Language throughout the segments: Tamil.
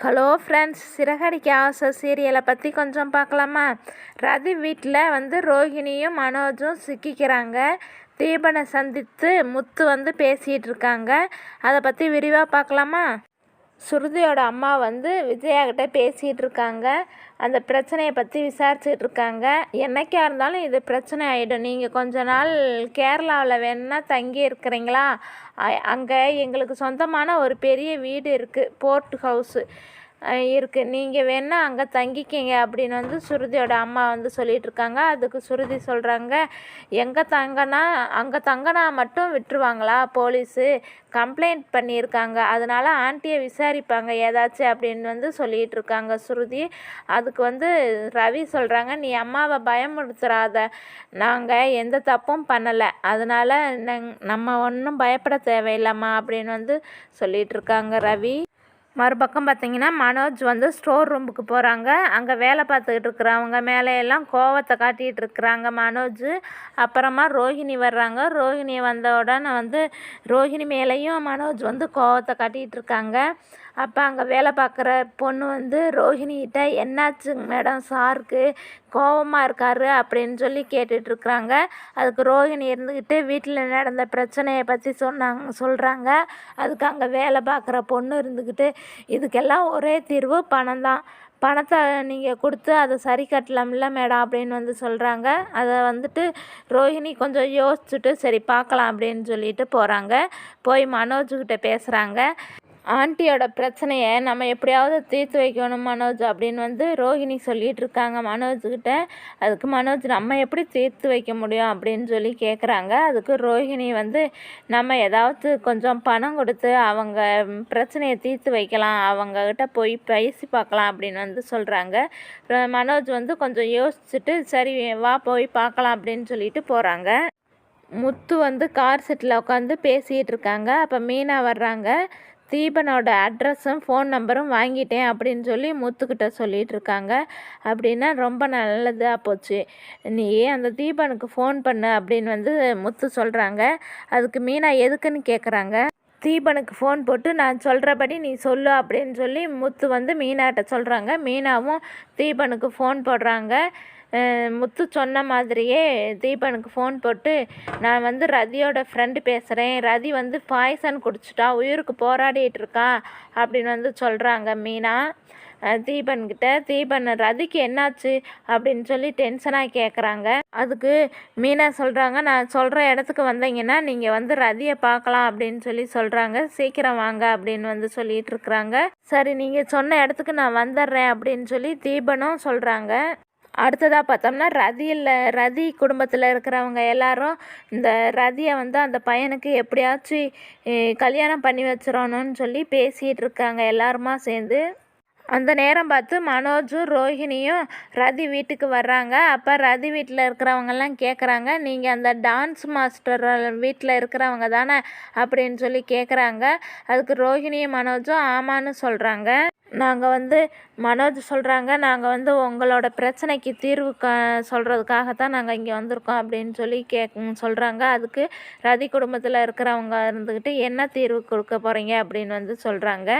ஹலோ ஃப்ரெண்ட்ஸ், சிறகடிக்க ஆசை சீரியலை பற்றி கொஞ்சம் பார்க்கலாமா? ரதி வீட்டில் ரோஹிணியும் மனோஜும் சிக்கிக்கிறாங்க. தீபனை சந்தித்து முத்து பேசிகிட்டு இருக்காங்க. அதை பற்றி விரிவாக பார்க்கலாமா? சுருதியோட அம்மா விஜயா கிட்ட பேசிகிட்டு இருக்காங்க. அந்த பிரச்சனையை பற்றி விசாரிச்சுட்டு இருக்காங்க. என்னைக்கா இருந்தாலும் இது பிரச்சனை ஆகிடும். நீங்கள் கொஞ்ச நாள் கேரளாவில் வேணுன்னா தங்கி இருக்கிறீங்களா? அங்கே எங்களுக்கு சொந்தமான ஒரு பெரிய வீடு இருக்குது, போர்ட் ஹவுஸு இருக்குது. நீங்கள் வேணால் அங்கே தங்கிக்கிங்க அப்படின்னு சுருதியோட அம்மா சொல்லிகிட்ருக்காங்க. அதுக்கு சுருதி சொல்கிறாங்க, அங்கே தங்கினா மட்டும் விட்டுருவாங்களா? போலீஸு கம்ப்ளைண்ட் பண்ணியிருக்காங்க, அதனால் ஆண்டியை விசாரிப்பாங்க ஏதாச்சும் அப்படின்னு சொல்லிகிட்டு இருக்காங்க சுருதி. அதுக்கு ரவி சொல்கிறாங்க, நீ அம்மாவை பயமுறுத்துறாத, நாங்கள் எந்த தப்பும் பண்ணலை, அதனால் நம்ம ஒன்றும் பயப்பட தேவையில்லைம்மா அப்படின்னு சொல்லிகிட்ருக்காங்க ரவி. மறுபக்கம் பார்த்திங்கன்னா மனோஜ் ஸ்டோர் ரூமுக்கு போகிறாங்க. அங்கே வேலை பார்த்துக்கிட்டு இருக்கிறவங்க மேலேயெல்லாம் கோவத்தை காட்டிகிட்டு இருக்கிறாங்க மனோஜ். அப்புறமா ரோஹிணி வர்றாங்க. ரோஹிணி வந்த உடனே ரோஹிணி மேலேயும் மனோஜ் கோவத்தை காட்டிகிட்டு இருக்காங்க. அப்போ அங்கே வேலை பார்க்குற பொண்ணு ரோஹிணிகிட்ட, என்னாச்சுங்க மேடம், சாருக்கு கோபமாக இருக்காரு அப்படின்னு சொல்லி கேட்டுட்ருக்குறாங்க. அதுக்கு ரோஹிணி இருந்துக்கிட்டு வீட்டில் நடந்த பிரச்சனையை பற்றி சொல்கிறாங்க. அதுக்கு அங்கே வேலை பார்க்குற பொண்ணு இருந்துக்கிட்டு, இதுக்கெல்லாம் ஒரே தீர்வு பணம் தான், பணத்தை நீங்கள் கொடுத்து அதை சரி கட்டலாம்ல மேடம் அப்படின்னு சொல்கிறாங்க. அதை ரோஹிணி கொஞ்சம் யோசிச்சுட்டு சரி பார்க்கலாம் அப்படின்னு சொல்லிட்டு போகிறாங்க. போய் மனோஜ்கிட்ட பேசுகிறாங்க. ஆண்டியோட பிரச்சனையை நம்ம எப்படியாவது தீர்த்து வைக்கணும் மனோஜ் அப்படின்னு ரோஹிணி சொல்லிகிட்டு இருக்காங்க மனோஜ்கிட்ட. அதுக்கு மனோஜ், நம்ம எப்படி தீர்த்து வைக்க முடியும் அப்படின்னு சொல்லி கேட்குறாங்க. அதுக்கு ரோஹிணி நம்ம ஏதாவது கொஞ்சம் பணம் கொடுத்து அவங்க பிரச்சனையை தீர்த்து வைக்கலாம், அவங்கக்கிட்ட போய் பேசி பார்க்கலாம் அப்படின்னு சொல்கிறாங்க. மனோஜ் கொஞ்சம் யோசிச்சுட்டு சரி வா போய் பார்க்கலாம் அப்படின்னு சொல்லிட்டு போகிறாங்க. முத்து கார் செட்டில் உட்காந்து பேசிகிட்டு இருக்காங்க. அப்போ மீனா வர்றாங்க. தீபனோட அட்ரஸும் ஃபோன் நம்பரும் வாங்கிட்டேன் அப்படின்னு சொல்லி முத்துக்கிட்ட சொல்லிகிட்டு இருக்காங்க. அப்படின்னா ரொம்ப நல்லதாக போச்சு, நீ அந்த தீபனுக்கு ஃபோன் பண்ணு அப்படின்னு முத்து சொல்கிறாங்க. அதுக்கு மீனா எதுக்குன்னு கேட்குறாங்க. தீபனுக்கு ஃபோன் போட்டு நான் சொல்கிறபடி நீ சொல்லு அப்படின்னு சொல்லி முத்து மீனாட்ட சொல்கிறாங்க. மீனாவும் தீபனுக்கு ஃபோன் போடுறாங்க. முத்து சொன்ன மாதிரியே தீபனுக்கு ஃபோன் போட்டு, நான் ரதியோட ஃப்ரெண்டு பேசுகிறேன், ரதி பாய்சன் குடிச்சிட்டா, உயிருக்கு போராடிட்டு இருக்கா அப்படின்னு சொல்கிறாங்க மீனா தீபன்கிட்ட. தீபன், ரதிக்கு என்னாச்சு அப்படின்னு சொல்லி டென்ஷனாக கேட்குறாங்க. அதுக்கு மீனா சொல்கிறாங்க, நான் சொல்கிற இடத்துக்கு வந்தீங்கன்னா நீங்கள் ரதியை பார்க்கலாம் அப்படின்னு சொல்லி சொல்கிறாங்க. சீக்கிரம் வாங்க அப்படின்னு சொல்லிகிட்டு இருக்கிறாங்க. சரி, நீங்கள் சொன்ன இடத்துக்கு நான் வந்துடுறேன் அப்படின்னு சொல்லி தீபனும் சொல்கிறாங்க. அடுத்ததாக பார்த்தோம்னா ரதி குடும்பத்தில் இருக்கிறவங்க எல்லாரும் இந்த ரதியை அந்த பையனுக்கு எப்படியாச்சும் கல்யாணம் பண்ணி வச்சிடணும்னு சொல்லி பேசிகிட்டு இருக்காங்க எல்லாருமா சேர்ந்து. அந்த நேரம் பார்த்து மனோஜும் ரோஹிணியும் ரதி வீட்டுக்கு வர்றாங்க. அப்போ ரதி வீட்டில் இருக்கிறவங்கெல்லாம் கேட்குறாங்க, நீங்கள் அந்த டான்ஸ் மாஸ்டர் வீட்டில் இருக்கிறவங்க தானே அப்படின்னு சொல்லி கேட்குறாங்க. அதுக்கு ரோஹிணியும் மனோஜும் ஆமான்னு சொல்கிறாங்க. நாங்கள் மனோஜ் சொல்கிறாங்க, நாங்கள் உங்களோட பிரச்சனைக்கு தீர்வு சொல்கிறதுக்காகத்தான் நாங்கள் இங்கே வந்திருக்கோம் அப்படின்னு சொல்லி சொல்கிறாங்க. அதுக்கு ரதி குடும்பத்தில் இருக்கிறவங்க இருந்துக்கிட்டு, என்ன தீர்வு கொடுக்க போகிறீங்க அப்படின்னு சொல்கிறாங்க.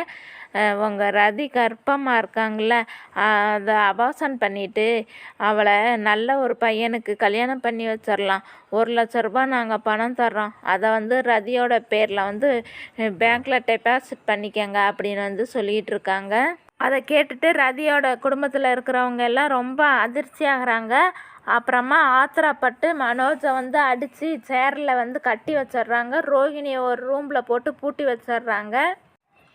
உங்கள் ரதி கர்ப்பமாக இருக்காங்கள, அதை அபார்ஷன் பண்ணிவிட்டு அவளை நல்ல ஒரு பையனுக்கு கல்யாணம் பண்ணி வச்சிடலாம், 1,00,000 ரூபாய் நாங்கள் பணம் தர்றோம், அதை ரதியோட பேரில் பேங்க்கில் டெபாசிட் பண்ணிக்கங்க அப்படின்னு சொல்லிகிட்டு இருக்காங்க. அதை கேட்டுட்டு ரதியோட குடும்பத்தில் இருக்கிறவங்க எல்லாம் ரொம்ப அதிர்ச்சி ஆகிறாங்க. அப்புறமா ஆத்திரப்பட்டு மனோஜை அடித்து சேரில் கட்டி வச்சிடுறாங்க. ரோஹிணியை ஒரு ரூமில் போட்டு பூட்டி வச்சிடுறாங்க.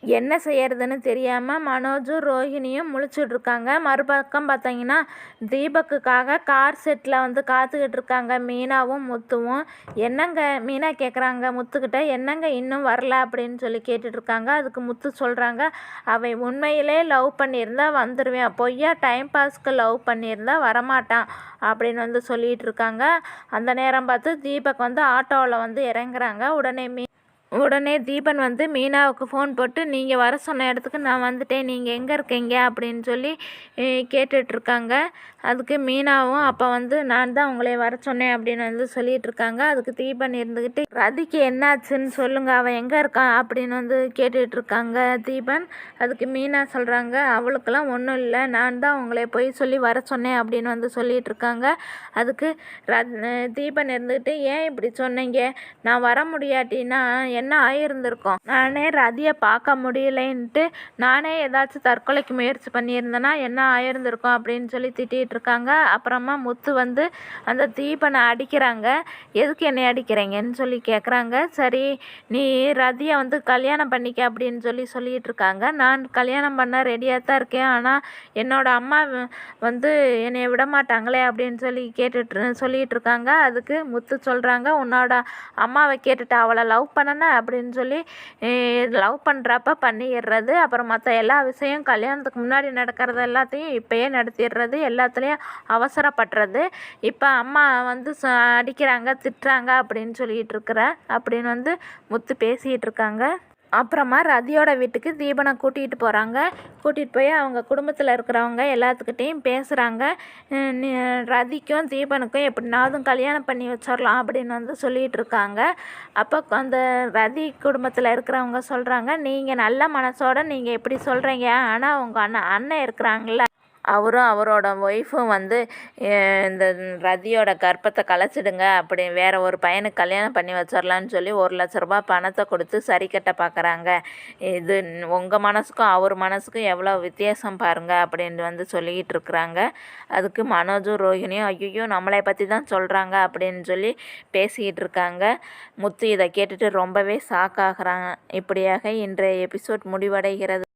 என்ன செய்யறதுன்னு தெரியாமல் மனோஜும் ரோஹிணியும் முழிச்சுட்ருக்காங்க. மறுபக்கம் பார்த்தீங்கன்னா தீபக்குக்காக கார் செட்டில் காத்துக்கிட்டு இருக்காங்க மீனாவும் முத்துவும். என்னங்க, மீனா கேட்குறாங்க முத்துக்கிட்ட, என்னங்க இன்னும் வரல அப்படின்னு சொல்லி கேட்டுட்ருக்காங்க. அதுக்கு முத்து சொல்கிறாங்க, அவன் உண்மையிலே லவ் பண்ணியிருந்தா வந்துடுவேன், பொய்யா டைம் பாஸ்க்கு லவ் பண்ணியிருந்தா வரமாட்டான் அப்படின்னு சொல்லிகிட்டு இருக்காங்க. அந்த நேரம் பார்த்து தீபக் ஆட்டோவில் இறங்குறாங்க. உடனே உடனே தீபன் வந்து மீனாவுக்கு ஃபோன் போட்டு நீங்கள் வர சொன்ன இடத்துக்கு நான் வந்துட்டேன், நீங்கள் எங்கே இருக்கீங்க அப்படின்னு சொல்லி கேட்டுட்ருக்காங்க. அதுக்கு மீனாவும் அப்போ வந்து நான் தான் உங்களை வர சொன்னேன் அப்படின்னு வந்து சொல்லிகிட்ருக்காங்க. அதுக்கு தீபன் இருந்துக்கிட்டு ரதிக்கு என்னாச்சுன்னு சொல்லுங்கள், அவன் எங்கே இருக்கான் அப்படின்னு வந்து கேட்டுட்ருக்காங்க தீபன். அதுக்கு மீனா சொல்கிறாங்க, அவளுக்கெல்லாம் ஒன்றும் இல்லை, நான் தான் உங்களை போய் சொல்லி வர சொன்னேன் அப்படின்னு வந்து சொல்லிகிட்ருக்காங்க. அதுக்கு தீபன் இருந்துக்கிட்டு ஏன் இப்படி சொன்னீங்க, நான் வர முடியாட்டின்னா என்ன ஆகியிருந்திருக்கும், நானே ரதியை பார்க்க முடியலைன்ட்டு நானே ஏதாச்சும் தற்கொலைக்கு முயற்சி பண்ணியிருந்தேன்னா என்ன ஆகியிருந்திருக்கும் அப்படின்னு சொல்லி திட்டிகிட்டு இருக்காங்க. அப்புறமா முத்து வந்து அந்த தீபனை அடிக்கிறாங்க. எதுக்கு என்னை அடிக்கிறீங்கன்னு சொல்லி கேட்குறாங்க. சரி நீ ரதியை வந்து கல்யாணம் பண்ணிக்க அப்படின்னு சொல்லிட்டு இருக்காங்க. நான் கல்யாணம் பண்ண ரெடியாக தான் இருக்கேன், ஆனால் என்னோட அம்மா வந்து என்னை விட மாட்டாங்களே அப்படின்னு சொல்லிட்டு இருக்காங்க. அதுக்கு முத்து சொல்கிறாங்க, உன்னோட அம்மாவை கேட்டுட்டு அவளை லவ் பண்ணன அப்படின்னு சொல்லி லவ் பண்ணுறப்ப பண்ணிடுறது, அப்புறம் மற்ற எல்லா விஷயம் கல்யாணத்துக்கு முன்னாடி நடக்கிறது எல்லாத்தையும் இப்போயே நடத்திடுறது, எல்லாத்துலேயும் அவசரப்படுறது. இப்போ அம்மா வந்து அடிக்கிறாங்க திட்டுறாங்க அப்படின்னு அப்படின்னு வந்து முத்து பேசிகிட்டு இருக்காங்க. அப்புறமா ரதியோட வீட்டுக்கு தீபனை கூட்டிகிட்டு போகிறாங்க. கூட்டிகிட்டு போய் அவங்க குடும்பத்தில் இருக்கிறவங்க எல்லாத்துக்கிட்டேயும் பேசுகிறாங்க. ரதிக்கும் தீபனுக்கும் எப்படினாவது கல்யாணம் பண்ணி வச்சிடலாம் அப்படின்னு வந்து சொல்லிகிட்டு இருக்காங்க. அப்போ அந்த ரதி குடும்பத்தில் இருக்கிறவங்க சொல்கிறாங்க, நீங்கள் நல்ல மனசோட நீங்கள் எப்படி சொல்கிறீங்க, ஆனால் உங்கள் அண்ணன் இருக்கிறாங்கள அவரும் அவரோட ஒய்ஃபும் வந்து இந்த ரதியோட கர்ப்பத்தை கலைச்சிடுங்க, அப்படி வேறு ஒரு பையனுக்கு கல்யாணம் பண்ணி வச்சிடலான்னு சொல்லி 1,00,000 ரூபா பணத்தை கொடுத்து சரி கட்ட பார்க்குறாங்க. இது உங்கள் மனசுக்கும் அவர் மனசுக்கும் எவ்வளோ வித்தியாசம் பாருங்கள் அப்படின்னு வந்து சொல்லிக்கிட்டு இருக்கிறாங்க. அதுக்கு மனோஜும் ரோஹிணியும் ஐயோ நம்மளை பற்றி தான் சொல்கிறாங்க அப்படின்னு சொல்லி பேசிக்கிட்டு இருக்காங்க. முத்து இதை கேட்டுட்டு ரொம்பவே ஷாக் ஆகுறாங்க. இப்படியாக இன்றைய எபிசோட் முடிவடைகிறது.